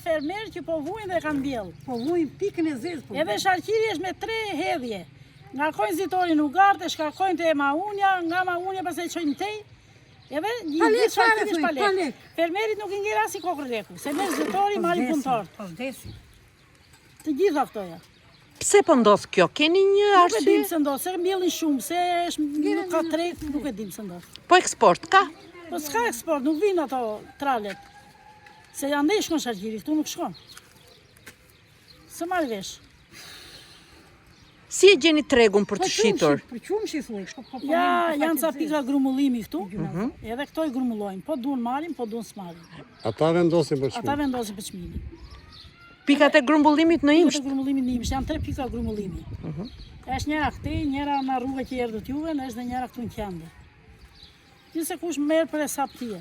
fermer që po vujnë dhe kanë mbjell. Po vujnë pikën e zezë. Edhe sharqiri është me 3 hedhje. Ngarkojnë zitorin në gartë, shkarkojnë të Maunja, nga Maunja pastaj çojnë tej. Edhe gjithë sharqiri është pa lek. Fermerit nuk i ngjer as i kokër leku, se me zitori marrin punëtor. Po vdesin. Të gjitha këtoja. Pse po ndodh kjo? Keni një Nuk e arsye? dim se ndodh, se mbjellin shumë, se nuk ka treg, nuk e dim se ndodh. Po eksport ka? Po s'ka eksport, nuk vinë ato tralet. Se janë ndej shkon sharqiri, këtu nuk shkon. Së marrë vesh. Si e gjeni tregun për të shitur? Për qumshi thuj. Ja, janë ca pika grumullimi këtu, edhe këto i grumullojnë. Po duan marrin, po duan s'marrin. Ata vendosin për Ata çmim. vendosin për çmimin. Pikat e grumbullimit në Pikat imsht? e grumullimi në imsht, janë 3 pika grumullimi. Është njëra këtej, njëra në rrugë që erdhët juve, është dhe njëra këtu në qendër. Gjithse kush merr për hesaptie,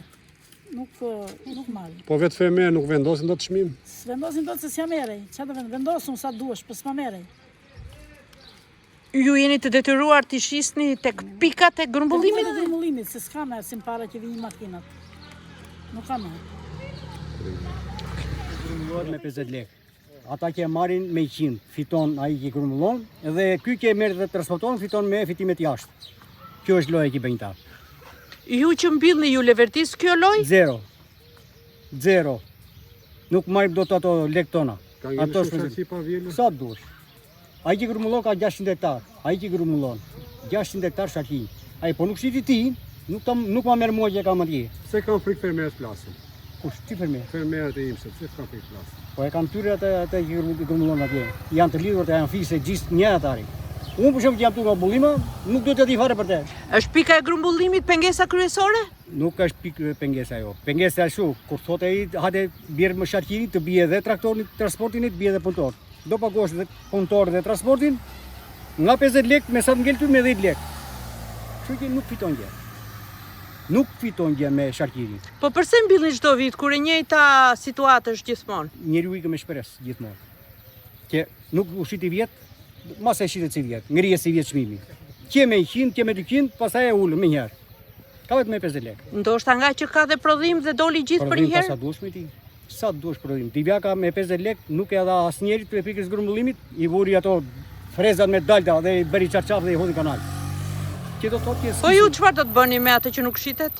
nuk marrin. Po vetë fermer nuk vendosin dot çmim. S'vendosin dot se s'ja merrej. Çfarë do vendosum sa duash, po s'ma merrej. Ju jeni të detyruar të shisni tek pikat e grumbullimit? Pikat e grumbullimit, se s'ka merr si para që vinin makinat. Nuk ka merr. Grumbullohet me 50 lekë. Ata që e marrin me 100, fiton ai që grumbullon, dhe ky që e merr dhe transporton fiton me fitimet jashtë. Kjo është loja që bëjnë ta. Ju që mbillni ju leverdis kjo loj? Zero. Nuk marrim dot ato lekë tona. Ato është pa vjelë. Sa dush. Ai që grumullon ka 600 hektar. Ai që grumullon 600 hektar shaki. Ai po nuk shiti ti, nuk ma merr mua që kam atje. Se kanë frikë fermerët plasin. Kush ti fermer? Fermerët e imshit, se kanë frikë plasin. Po e kam tyrë atë që grumullon atje. Janë të lidhur të janë fisë gjithë një atari. Unë për shembull që jam tu nga bullima, nuk do të di fare për te. Është pika e grumbullimit pengesa kryesore? Nuk është pikë pengesa jo. Pengesa është shu, kur thotë ai hajde bjerë më sharqiri të bie edhe traktorin, transportin të bie edhe punëtor. Do pagosh dhe punëtor dhe transportin nga 50 lekë me sa të ngel ty me 10 lekë. Kështu që nuk fiton gjë. Nuk fiton gjë me sharqirin. Po përse mbillin çdo vit kur e njëjta situatë është gjithmonë? Njeriu ikë me shpresë gjithmonë. Që nuk u shiti vjet, mas e shitet si vjet, ngrihet si vjet çmimi. Që me 100, që me 200, pastaj e ulën më njëherë. Ka vetëm me 50 lekë. Ndoshta nga që ka dhe prodhim dhe doli gjithë për një Sa herë? dush me ti? Sa dush prodhim? Divjaka me 50 lekë nuk e dha asnjërit për pikës grumbullimit, i vuri ato frezat me dalta dhe i bëri çarçaf dhe i hodhi kanal. Që do thotë që Po ju çfarë do të bëni me atë që nuk shitet?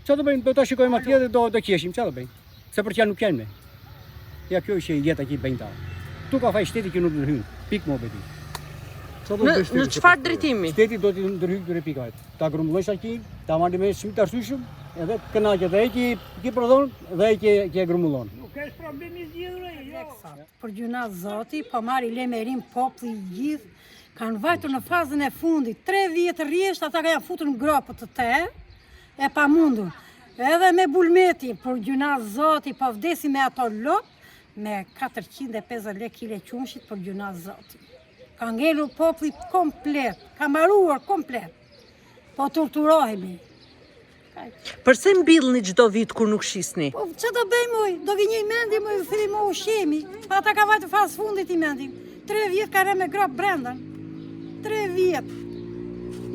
çfarë do bëjmë? Do ta shikojmë atje dhe do qeshim, çfarë do bëjmë? Se për çfarë nuk janë me. Ja kjo është jeta që bëjnë ta. Tu ka faj shteti që nuk ndërhyn. Pikë më bëti. Në çfarë drejtimi? Shteti do të ndërhyjë këtyre pikave. Ta grumbulloj shakin, ta marrë me shumë të arsyeshëm, edhe të kënaqet dhe ai që prodhon dhe ai që grumbullon. Nuk është problemi zgjidhur ai, jo. Për gjuna zoti, po marri lemerim populli gjithë, kanë vajtur në fazën e fundit. 3 vjetë rjesht, ata ka janë futur në gropët të te, e pa mundur. Edhe me bulmeti, për gjuna zoti, po vdesi me ato lop, me 450 lekë kile qumshit për gjuna zoti. Ka ngelur populli komplet, ka mbaruar komplet. Po torturohemi. Përse mbillni çdo vit kur nuk shisni? Po që do bëjmë oj? Do vi një mendi më fillim më ushqemi. Pa ata ka vajtë fazë fundit i mendim. 3 vjetë ka re me grop brenda. 3 vjetë.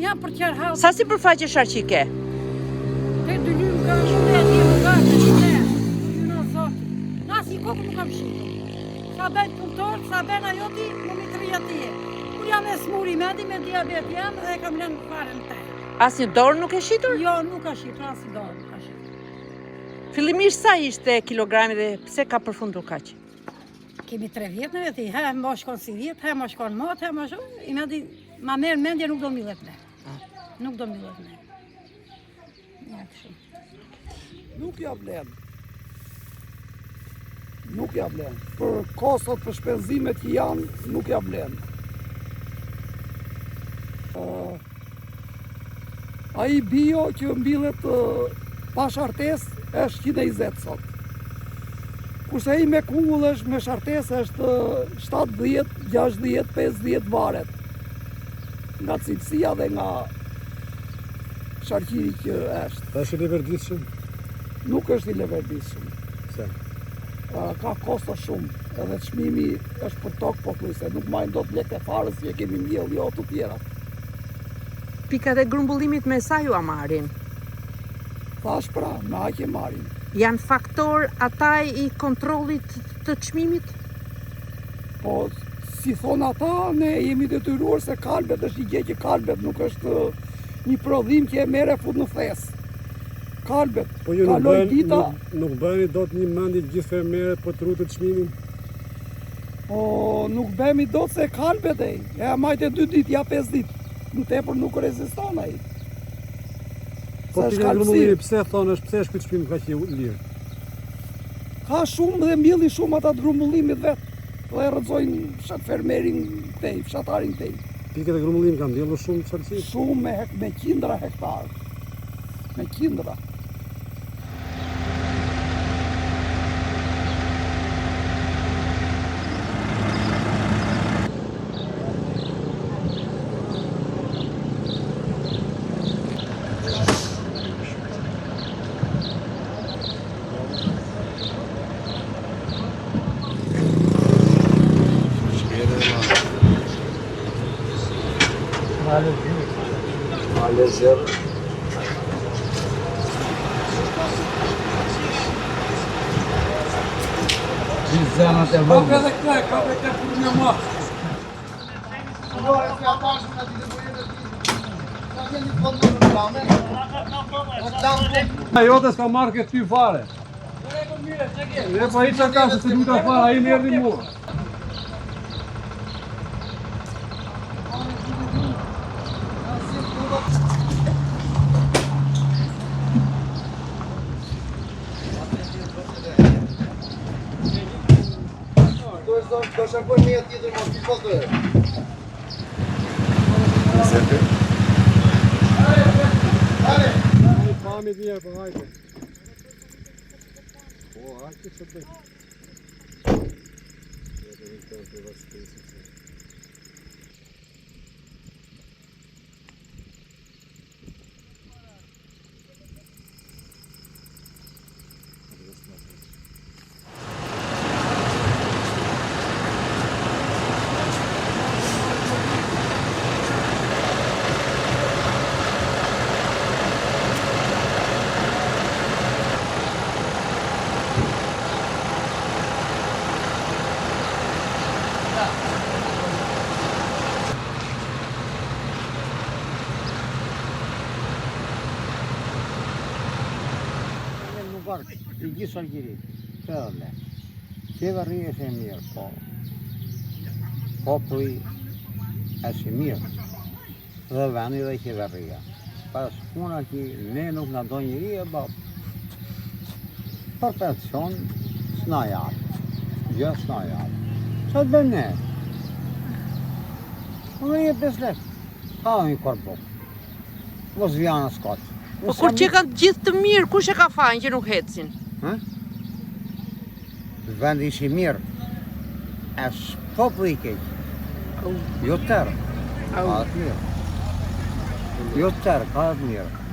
Janë për qërë halë. Sa sipërfaqe sharqi ke? Për 2 lymë ka shumë e atje më gajtë e shte. Gjuna zoti. Nas i kokë nuk kam shqitë. Sa bëjt punëtor, sa bëjt ajoti, më mi të rria tje. Kur jam e smuri mendi me diabet jam dhe kam lënë fare në te. Asnjë dorë nuk e shitur? Jo, nuk ka shqitë, asnjë dorë nuk ka shqitë. Fillimisht sa ishte kilogrami dhe pse ka përfundur kaq? Kemi 3 vjetë në veti, he më shkon si vjetë, he më shkon mot, he më shkon, i mendi, ma merë mendje nuk do millet me. Nuk do millet me. Ja, kështu. Nuk ja vlen. Nuk ja vlen. Për kostot, për shpenzimet që janë, nuk ja vlen. Ai bio që mbillet pa shartes është 120 sot. Kurse ai me kungull është me shartes është 70, 60, 50 varet. Nga cilësia dhe nga sharqiri që është. Është i leverdishëm? Nuk është i leverdishëm. Se? Ka kosto shumë, edhe çmimi është për tokë pothuajse, nuk majnë dot lekë e farës që kemi mbjell, jo të tjera. Pikat e grumbullimit me sa ju a marrin? Thash pra, me aq e marrin. Janë faktor ata i kontrollit të çmimit? Po, si thonë ata, ne jemi detyruar se kalbet është i gjë që kalbet, nuk është një prodhim që e merre fut në thes. Kalbet, Po ju kaloj dita, nuk bëni dot një mendje gjithë fermerët për të rrutë çmimin? po nuk bëhemi dot se kalbet e majte 2 ditë, ja 5 ditë. Në tepër nuk reziston ai. Po Sa ti është grumullimi kalësi. pse thonë pse është ky çmim kaq i lirë? Ka shumë dhe mbjellin shumë ata të grumbullimit vetë. Dhe rrëzojnë fermerin këtej, fshatarin këtej. Pikët e grumullimi kanë mbjellur shumë çelësi. Shumë me qindra hektar. Me qindra. Jote s'ka marrë këtë ty fare. Ne po hiqa ka se du ta fare, ai më erdhi mua. Do shakoj një tjetër mos t'i fotë. Pami vjen, po hajde. Po, hajde se bëj. I gjithë Algjirit, thëlle. Qeveria është e mirë, po. Populli është i mirë. Dhe vendi dhe qeveria. Pas puna që ne nuk në do njëri e ba për pension s'na japë. Gjë s'na japë. Qa të bëjmë ne? Unë e 5 lek. Ka dhe një korbuk. Mos vjana s'katë. Po kur që kanë gjithë të mirë, kush e ka fajin që nuk hecin? Vendi ishi mirë, është populli i keq. Jo tërë, ka të mirë. Jo tërë, ka të mirë.